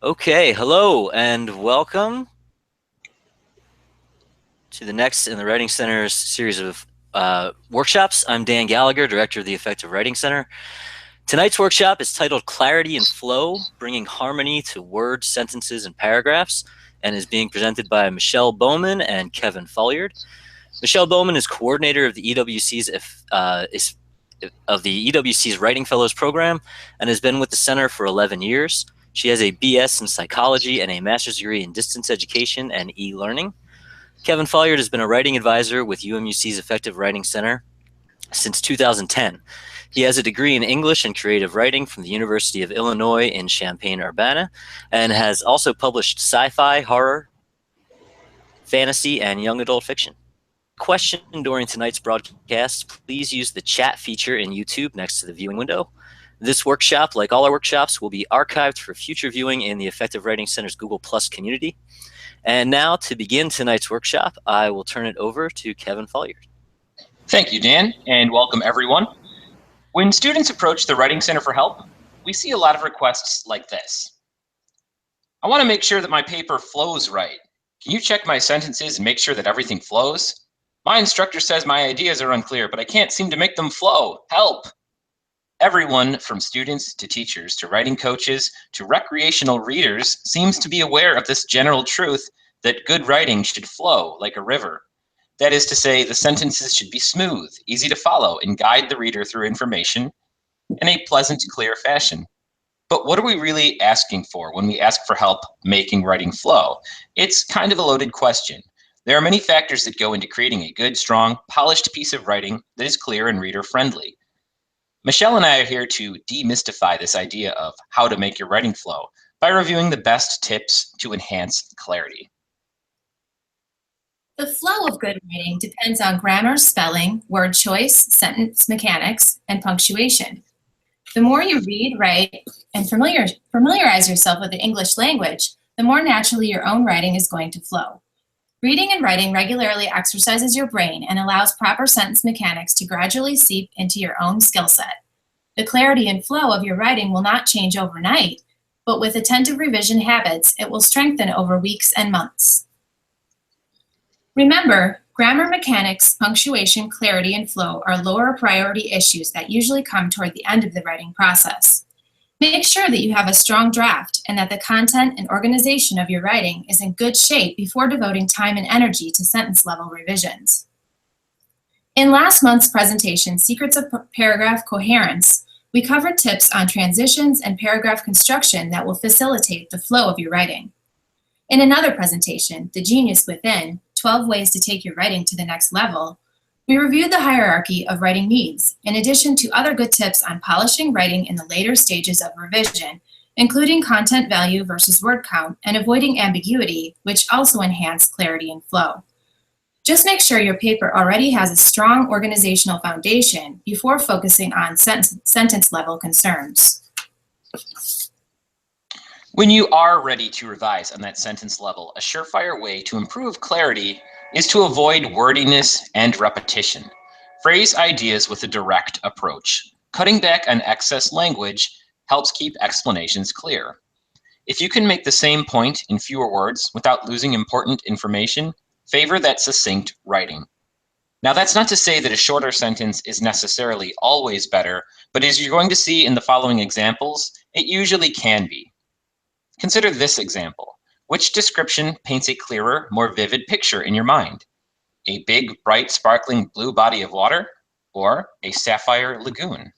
Okay, hello and welcome to the next in the Writing Center's series of workshops. I'm Dan Gallagher, Director of the Effective Writing Center. Tonight's workshop is titled Clarity and Flow, Bringing Harmony to Words, Sentences, and Paragraphs, and is being presented by Michelle Bowman and Kevin Folliard. Michelle Bowman is coordinator of the EWC's Writing Fellows program and has been with the center for 11 years. She has a BS in psychology and a master's degree in distance education and e-learning. Kevin Folliard has been a writing advisor with UMUC's Effective Writing Center since 2010. He has a degree in English and creative writing from the University of Illinois in Champaign-Urbana and has also published sci-fi, horror, fantasy, and young adult fiction. Question during tonight's broadcast, please use the chat feature in YouTube next to the viewing window. This workshop, like all our workshops, will be archived for future viewing in the Effective Writing Center's Google Plus community. And now, to begin tonight's workshop, I will turn it over to Kevin Folliard. Thank you, Dan, and welcome everyone. When students approach the Writing Center for help, we see a lot of requests like this. I want to make sure that my paper flows right. Can you check my sentences and make sure that everything flows? My instructor says my ideas are unclear, but I can't seem to make them flow. Help! Everyone from students to teachers to writing coaches to recreational readers seems to be aware of this general truth that good writing should flow like a river. That is to say, the sentences should be smooth, easy to follow, and guide the reader through information in a pleasant, clear fashion. But what are we really asking for when we ask for help making writing flow? It's kind of a loaded question. There are many factors that go into creating a good, strong, polished piece of writing that is clear and reader-friendly. Michelle and I are here to demystify this idea of how to make your writing flow by reviewing the best tips to enhance clarity. The flow of good writing depends on grammar, spelling, word choice, sentence mechanics, and punctuation. The more you read, write, and familiarize yourself with the English language, the more naturally your own writing is going to flow. Reading and writing regularly exercises your brain and allows proper sentence mechanics to gradually seep into your own skill set. The clarity and flow of your writing will not change overnight, but with attentive revision habits, it will strengthen over weeks and months. Remember, grammar mechanics, punctuation, clarity, and flow are lower priority issues that usually come toward the end of the writing process. Make sure that you have a strong draft and that the content and organization of your writing is in good shape before devoting time and energy to sentence level revisions. In last month's presentation, Secrets of Paragraph Coherence, we covered tips on transitions and paragraph construction that will facilitate the flow of your writing. In another presentation, The Genius Within, 12 Ways to Take Your Writing to the Next Level, we reviewed the hierarchy of writing needs, in addition to other good tips on polishing writing in the later stages of revision, including content value versus word count and avoiding ambiguity, which also enhance clarity and flow. Just make sure your paper already has a strong organizational foundation before focusing on sentence level concerns. When you are ready to revise on that sentence level, a surefire way to improve clarity is to avoid wordiness and repetition. Phrase ideas with a direct approach. Cutting back on excess language helps keep explanations clear. If you can make the same point in fewer words without losing important information, favor that succinct writing. Now, that's not to say that a shorter sentence is necessarily always better, but as you're going to see in the following examples, it usually can be. Consider this example. Which description paints a clearer, more vivid picture in your mind? A big, bright, sparkling blue body of water or a sapphire lagoon?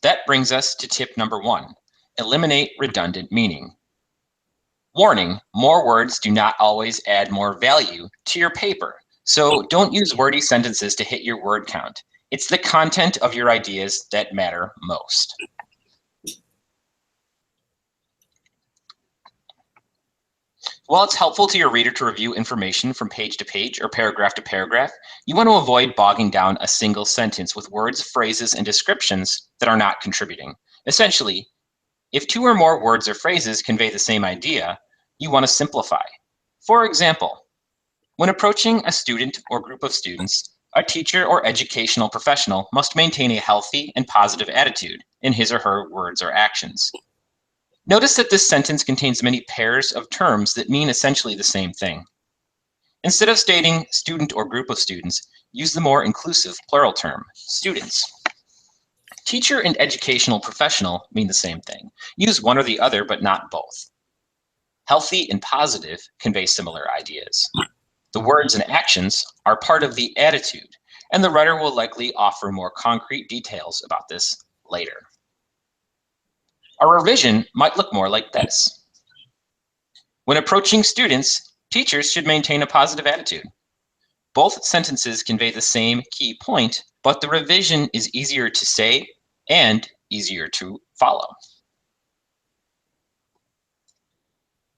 That brings us to tip number 1, eliminate redundant meaning. Warning, more words do not always add more value to your paper, so don't use wordy sentences to hit your word count. It's the content of your ideas that matter most. While it's helpful to your reader to review information from page to page or paragraph to paragraph, you want to avoid bogging down a single sentence with words, phrases, and descriptions that are not contributing. Essentially, if 2 or more words or phrases convey the same idea, you want to simplify. For example, when approaching a student or group of students, a teacher or educational professional must maintain a healthy and positive attitude in his or her words or actions. Notice that this sentence contains many pairs of terms that mean essentially the same thing. Instead of stating student or group of students, use the more inclusive plural term, students. Teacher and educational professional mean the same thing. Use one or the other, but not both. Healthy and positive convey similar ideas. The words and actions are part of the attitude, and the writer will likely offer more concrete details about this later. A revision might look more like this. When approaching students, teachers should maintain a positive attitude. Both sentences convey the same key point, but the revision is easier to say and easier to follow.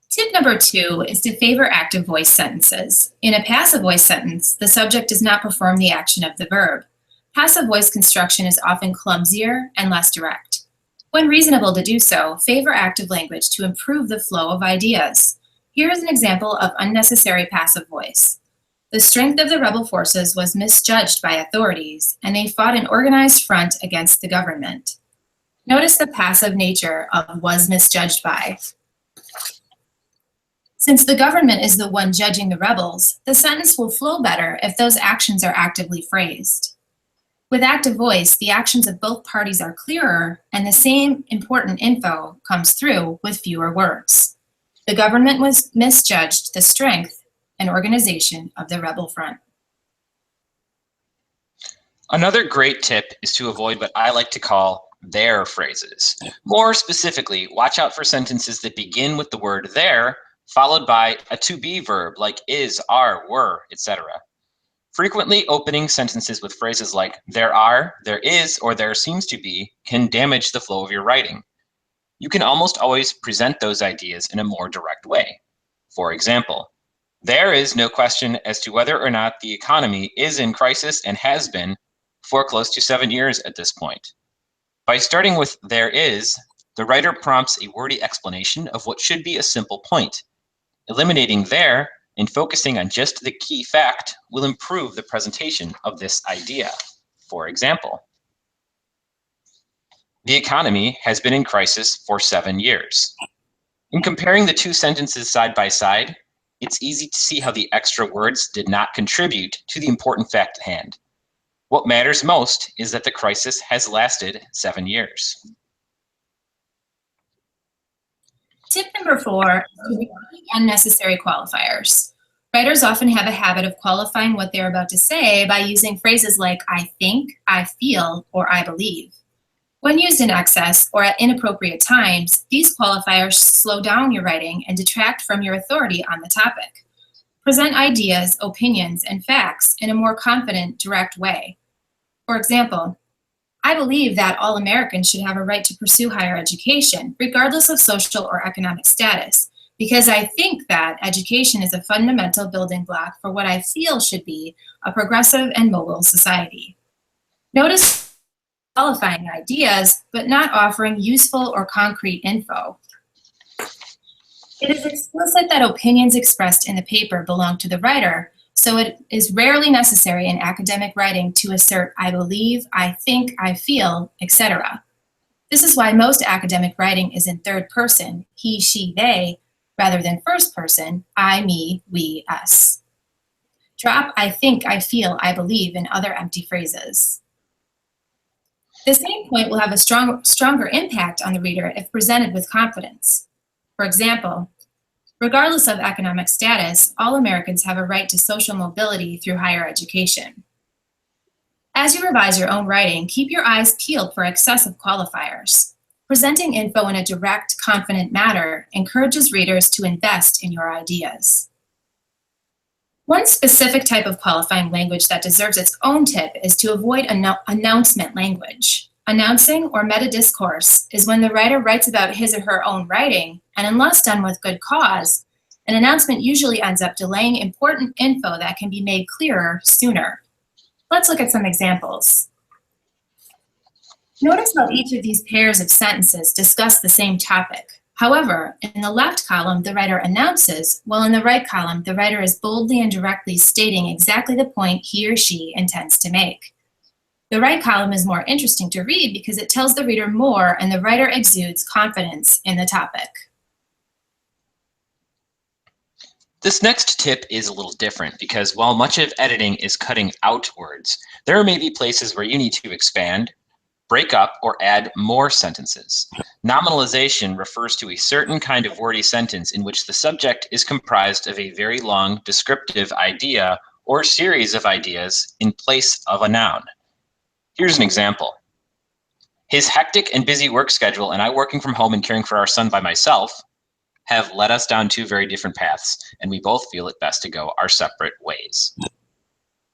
Tip number 2 is to favor active voice sentences. In a passive voice sentence, the subject does not perform the action of the verb. Passive voice construction is often clumsier and less direct. When reasonable to do so, favor active language to improve the flow of ideas. Here is an example of unnecessary passive voice. The strength of the rebel forces was misjudged by authorities, and they fought an organized front against the government. Notice the passive nature of was misjudged by. Since the government is the one judging the rebels, the sentence will flow better if those actions are actively phrased. With active voice, the actions of both parties are clearer, and the same important info comes through with fewer words. The government was misjudged the strength and organization of the rebel front. Another great tip is to avoid what I like to call there phrases. More specifically, watch out for sentences that begin with the word there, followed by a to be verb like is, are, were, etc. Frequently opening sentences with phrases like there are, there is, or there seems to be can damage the flow of your writing. You can almost always present those ideas in a more direct way. For example, there is no question as to whether or not the economy is in crisis and has been for close to 7 years at this point. By starting with there is, the writer prompts a wordy explanation of what should be a simple point. Eliminating there and focusing on just the key fact will improve the presentation of this idea. For example, the economy has been in crisis for 7 years. In comparing the two sentences side by side, it's easy to see how the extra words did not contribute to the important fact at hand. What matters most is that the crisis has lasted 7 years. Tip number 4 is to avoid unnecessary qualifiers. Writers often have a habit of qualifying what they're about to say by using phrases like I think, I feel, or I believe. When used in excess or at inappropriate times, these qualifiers slow down your writing and detract from your authority on the topic. Present ideas, opinions, and facts in a more confident, direct way. For example, I believe that all Americans should have a right to pursue higher education, regardless of social or economic status, because I think that education is a fundamental building block for what I feel should be a progressive and mobile society. Notice qualifying ideas, but not offering useful or concrete info. It is explicit that opinions expressed in the paper belong to the writer, so it is rarely necessary in academic writing to assert I believe, I think, I feel, etc. This is why most academic writing is in third person, he, she, they, rather than first person, I, me, we, us. Drop I think, I feel, I believe in other empty phrases. The same point will have a stronger impact on the reader if presented with confidence. For example, regardless of economic status, all Americans have a right to social mobility through higher education. As you revise your own writing, keep your eyes peeled for excessive qualifiers. Presenting info in a direct, confident manner encourages readers to invest in your ideas. One specific type of qualifying language that deserves its own tip is to avoid announcement language. Announcing or meta-discourse is when the writer writes about his or her own writing, and unless done with good cause, an announcement usually ends up delaying important info that can be made clearer sooner. Let's look at some examples. Notice how each of these pairs of sentences discuss the same topic. However, in the left column, the writer announces, while in the right column, the writer is boldly and directly stating exactly the point he or she intends to make. The right column is more interesting to read because it tells the reader more and the writer exudes confidence in the topic. This next tip is a little different because while much of editing is cutting out words, there may be places where you need to expand, break up, or add more sentences. Nominalization refers to a certain kind of wordy sentence in which the subject is comprised of a very long descriptive idea or series of ideas in place of a noun. Here's an example. His hectic and busy work schedule and I working from home and caring for our son by myself have led us down two very different paths, and we both feel it best to go our separate ways.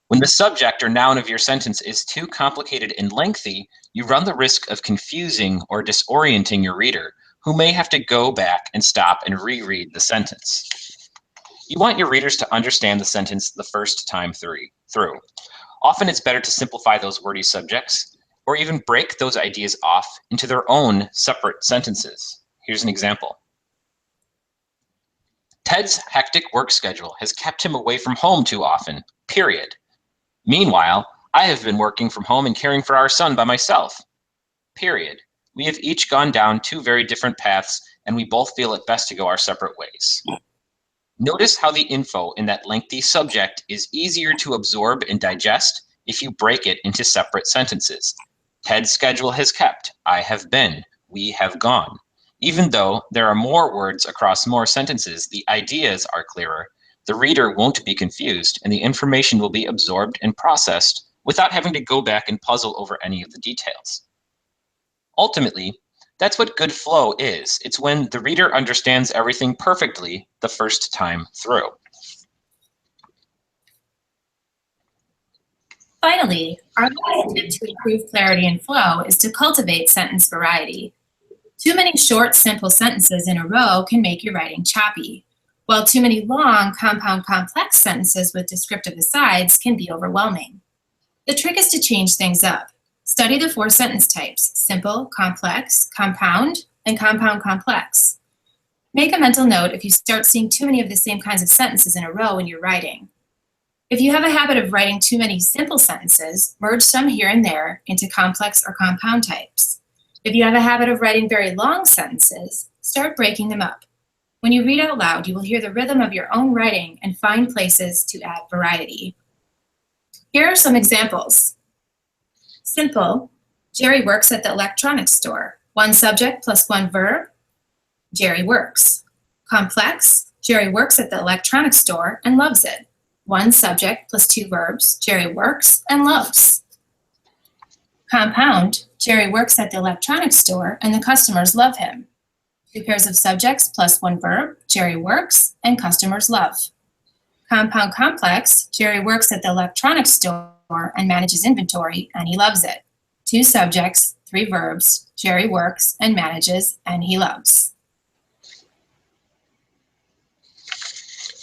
When the subject or noun of your sentence is too complicated and lengthy, you run the risk of confusing or disorienting your reader, who may have to go back and stop and reread the sentence. You want your readers to understand the sentence the first time through. Often it's better to simplify those wordy subjects, or even break those ideas off into their own separate sentences. Here's an example. Ted's hectic work schedule has kept him away from home too often, period. Meanwhile, I have been working from home and caring for our son by myself, period. We have each gone down two very different paths, and we both feel it best to go our separate ways. Notice how the info in that lengthy subject is easier to absorb and digest if you break it into separate sentences. Ted's schedule has kept, I have been, we have gone. Even though there are more words across more sentences, the ideas are clearer, the reader won't be confused, and the information will be absorbed and processed without having to go back and puzzle over any of the details. Ultimately, that's what good flow is. It's when the reader understands everything perfectly the first time through. Finally, our last tip to improve clarity and flow is to cultivate sentence variety. Too many short, simple sentences in a row can make your writing choppy, while too many long, compound, complex sentences with descriptive asides can be overwhelming. The trick is to change things up. Study the 4 sentence types: simple, complex, compound, and compound complex. Make a mental note if you start seeing too many of the same kinds of sentences in a row when you're writing. If you have a habit of writing too many simple sentences, merge some here and there into complex or compound types. If you have a habit of writing very long sentences, start breaking them up. When you read out loud, you will hear the rhythm of your own writing and find places to add variety. Here are some examples. Simple, Jerry works at the electronics store. 1 subject plus 1 verb, Jerry works. Complex, Jerry works at the electronics store and loves it. 1 subject plus 2 verbs, Jerry works and loves. Compound, Jerry works at the electronics store and the customers love him. 2 pairs of subjects plus 1 verb, Jerry works and customers love. Compound complex, Jerry works at the electronics store and manages inventory and he loves it. 2 subjects, 3 verbs, Jerry works and manages and he loves.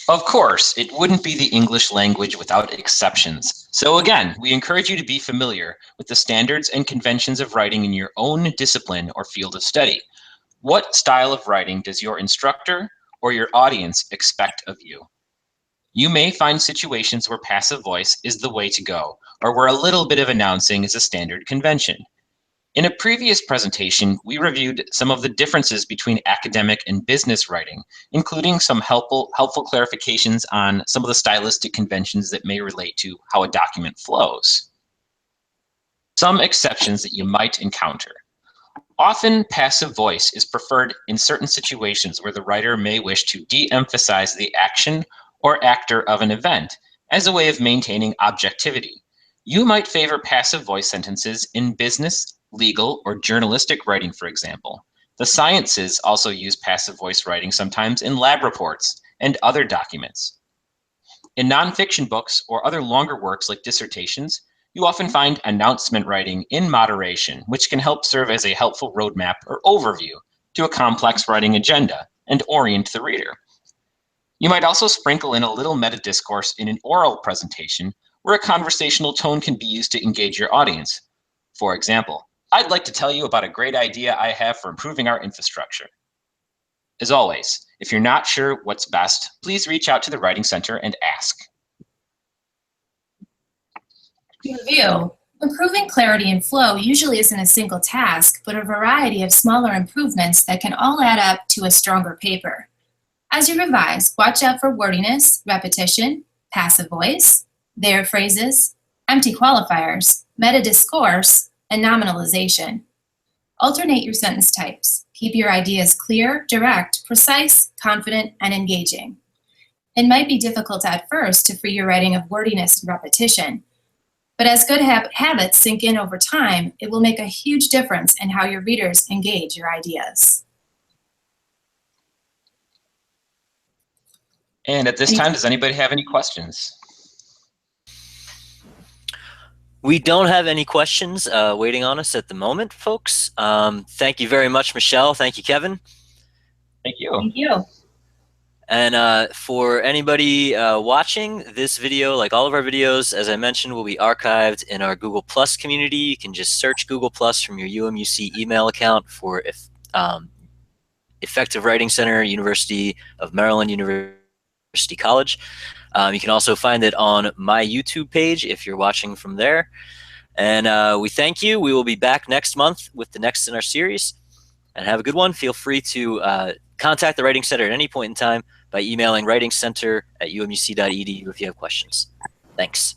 Of course, it wouldn't be the English language without exceptions. So again, we encourage you to be familiar with the standards and conventions of writing in your own discipline or field of study. What style of writing does your instructor or your audience expect of you? You may find situations where passive voice is the way to go, or where a little bit of announcing is a standard convention. In a previous presentation, we reviewed some of the differences between academic and business writing, including some helpful clarifications on some of the stylistic conventions that may relate to how a document flows. Some exceptions that you might encounter. Often, passive voice is preferred in certain situations where the writer may wish to de-emphasize the action or actor of an event as a way of maintaining objectivity. You might favor passive voice sentences in business, legal, or journalistic writing, for example. The sciences also use passive voice writing sometimes in lab reports and other documents. In nonfiction books or other longer works like dissertations, you often find announcement writing in moderation, which can help serve as a helpful roadmap or overview to a complex writing agenda and orient the reader. You might also sprinkle in a little meta-discourse in an oral presentation where a conversational tone can be used to engage your audience. For example, I'd like to tell you about a great idea I have for improving our infrastructure. As always, if you're not sure what's best, please reach out to the Writing Center and ask. To review, Improving clarity and flow usually isn't a single task, but a variety of smaller improvements that can all add up to a stronger paper. As you revise, watch out for wordiness, repetition, passive voice, their phrases, empty qualifiers, meta-discourse, and nominalization. Alternate your sentence types. Keep your ideas clear, direct, precise, confident, and engaging. It might be difficult at first to free your writing of wordiness and repetition, but as good habits sink in over time, it will make a huge difference in how your readers engage your ideas. And at this time, does anybody have any questions? We don't have any questions waiting on us at the moment, folks. Thank you very much, Michelle. Thank you, Kevin. Thank you. Thank you. And for anybody watching, this video, like all of our videos, as I mentioned, will be archived in our Google Plus community. You can just search Google Plus from your UMUC email account for Effective Writing Center, University of Maryland University College. You can also find it on my YouTube page if you're watching from there. And we thank you. We will be back next month with the next in our series. And have a good one. Feel free to contact the Writing Center at any point in time by emailing writingcenter@umUC.edu if you have questions. Thanks.